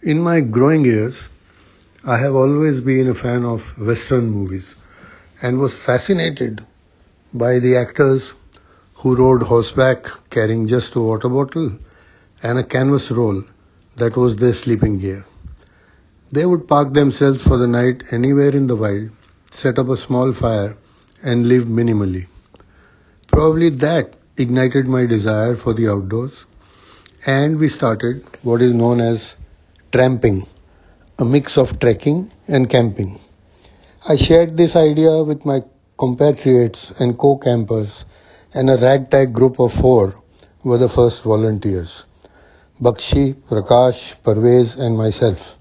In my growing years, I have always been a fan of Western movies and was fascinated by the actors who rode horseback carrying just a water bottle and a canvas roll that was their sleeping gear. They would park themselves for the night anywhere in the wild, set up a small fire, and live minimally. Probably that ignited my desire for the outdoors, and we started what is known as tramping, a mix of trekking and camping. I shared this idea with my compatriots and co campers, and a ragtag group of four were the first volunteers: Bakshi, Prakash, Parvez, and myself.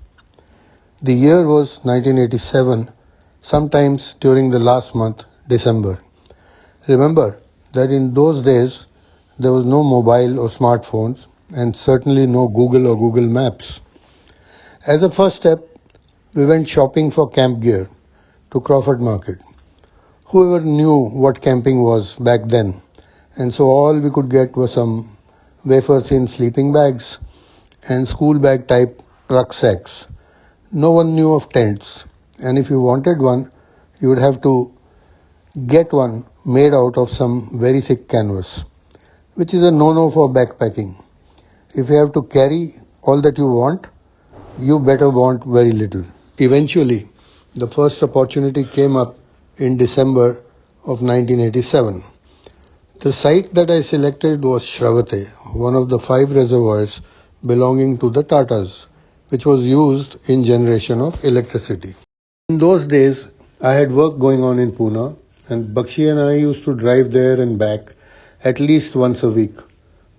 The year was 1987, sometimes during the last month, December. Remember that in those days there was no mobile or smartphones, and certainly no Google or Google Maps. As a first step, we went shopping for camp gear to Crawford Market. Whoever knew what camping was back then, and so all we could get were some wafer thin sleeping bags and school bag type rucksacks. No one knew of tents, and if you wanted one, you would have to get one made out of some very thick canvas, which is a no-no for backpacking. If you have to carry all that you want, you better want very little. Eventually, the first opportunity came up in December of 1987. The site that I selected was Shravate, one of the 5 reservoirs belonging to the Tatas, which was used in generation of electricity. In those days, I had work going on in Pune, and Bakshi and I used to drive there and back at least once a week,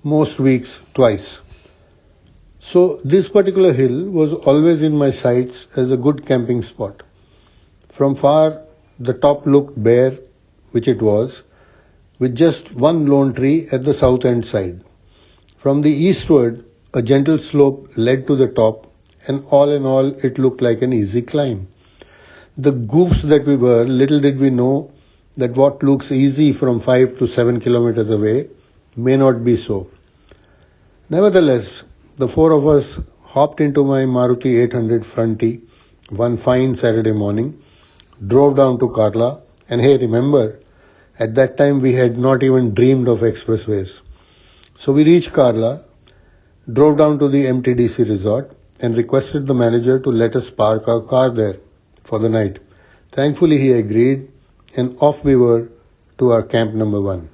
most weeks twice. So this particular hill was always in my sights as a good camping spot. From far, the top looked bare, which it was, with just one lone tree at the south end side. From the eastward, a gentle slope led to the top, and all in all, it looked like an easy climb. The goofs that we were, little did we know that what looks easy from 5 to 7 kilometers away may not be so. Nevertheless, the 4 of us hopped into my Maruti 800 Fronty one fine Saturday morning, drove down to Karla, and hey, remember, at that time we had not even dreamed of expressways. So we reached Karla, drove down to the MTDC resort, and requested the manager to let us park our car there for the night. Thankfully he agreed, and off we were to our camp number 1.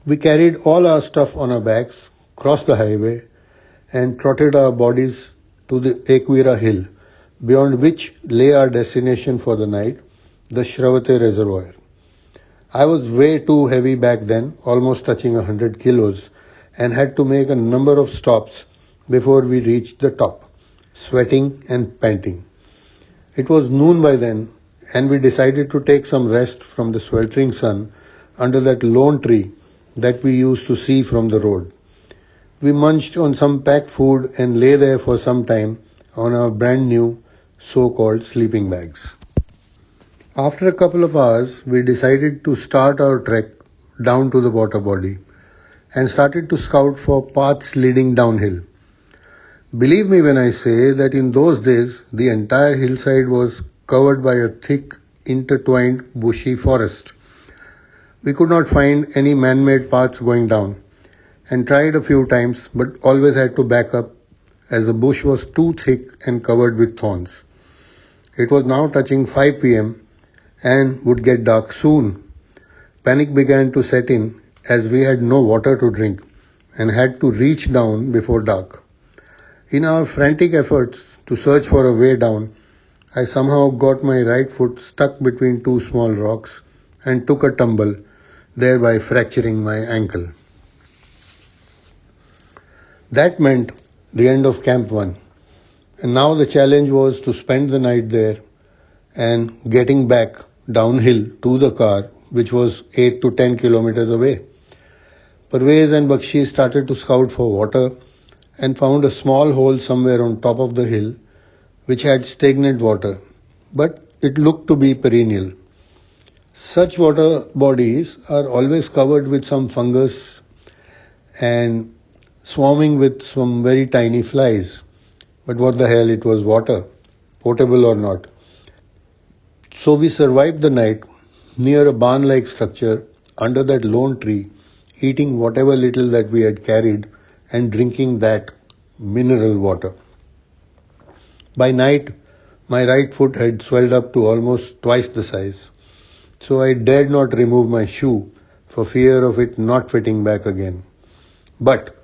We carried all our stuff on our backs, crossed the highway, and trotted our bodies to the Equira hill, beyond which lay our destination for the night, the Shravate Reservoir. I was way too heavy back then, almost touching 100 kilos, and had to make a number of stops before we reached the top, sweating and panting. It was noon by then, and we decided to take some rest from the sweltering sun under that lone tree that we used to see from the road. We munched on some packed food and lay there for some time on our brand new so-called sleeping bags. After a couple of hours, we decided to start our trek down to the water body and started to scout for paths leading downhill. Believe me when I say that in those days, the entire hillside was covered by a thick, intertwined, bushy forest. We could not find any man-made paths going down, and tried a few times, but always had to back up as the bush was too thick and covered with thorns. It was now touching 5 p.m. and would get dark soon. Panic began to set in as we had no water to drink and had to reach down before dark. In our frantic efforts to search for a way down, I somehow got my right foot stuck between 2 small rocks and took a tumble, thereby fracturing my ankle. That meant the end of Camp 1. And now the challenge was to spend the night there and getting back downhill to the car, which was 8 to 10 kilometers away. Parvez and Bakshi started to scout for water and found a small hole somewhere on top of the hill which had stagnant water, but it looked to be perennial. Such water bodies are always covered with some fungus and swarming with some very tiny flies. But what the hell, it was water, potable or not. So we survived the night near a barn-like structure under that lone tree, eating whatever little that we had carried and drinking that mineral water. By night, my right foot had swelled up to almost twice the size, so I dared not remove my shoe for fear of it not fitting back again. But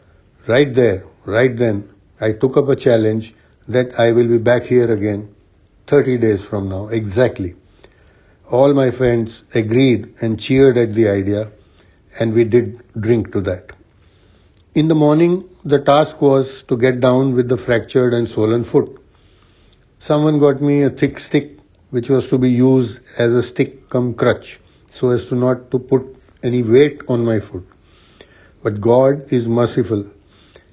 right there, right then, I took up a challenge that I will be back here again 30 days from now, exactly. All my friends agreed and cheered at the idea, and we did drink to that. In the morning, the task was to get down with the fractured and swollen foot. Someone got me a thick stick which was to be used as a stick cum crutch so as to not to put any weight on my foot. But God is merciful,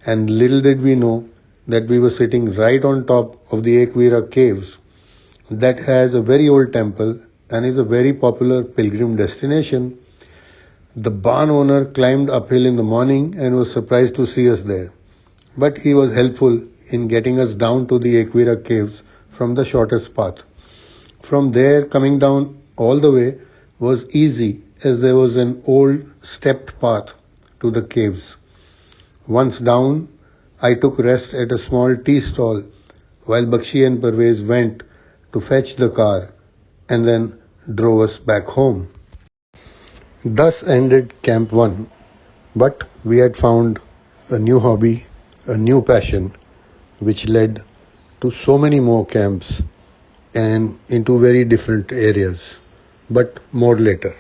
and little did we know that we were sitting right on top of the Ekvira caves that has a very old temple and is a very popular pilgrim destination. The barn owner climbed uphill in the morning and was surprised to see us there. But he was helpful in getting us down to the Ekvira caves from the shortest path. From there, coming down all the way was easy as there was an old stepped path to the caves. Once down, I took rest at a small tea stall while Bakshi and Parvez went to fetch the car and then drove us back home. Thus ended Camp 1, but we had found a new hobby, a new passion, which led to so many more camps and into very different areas. But more later.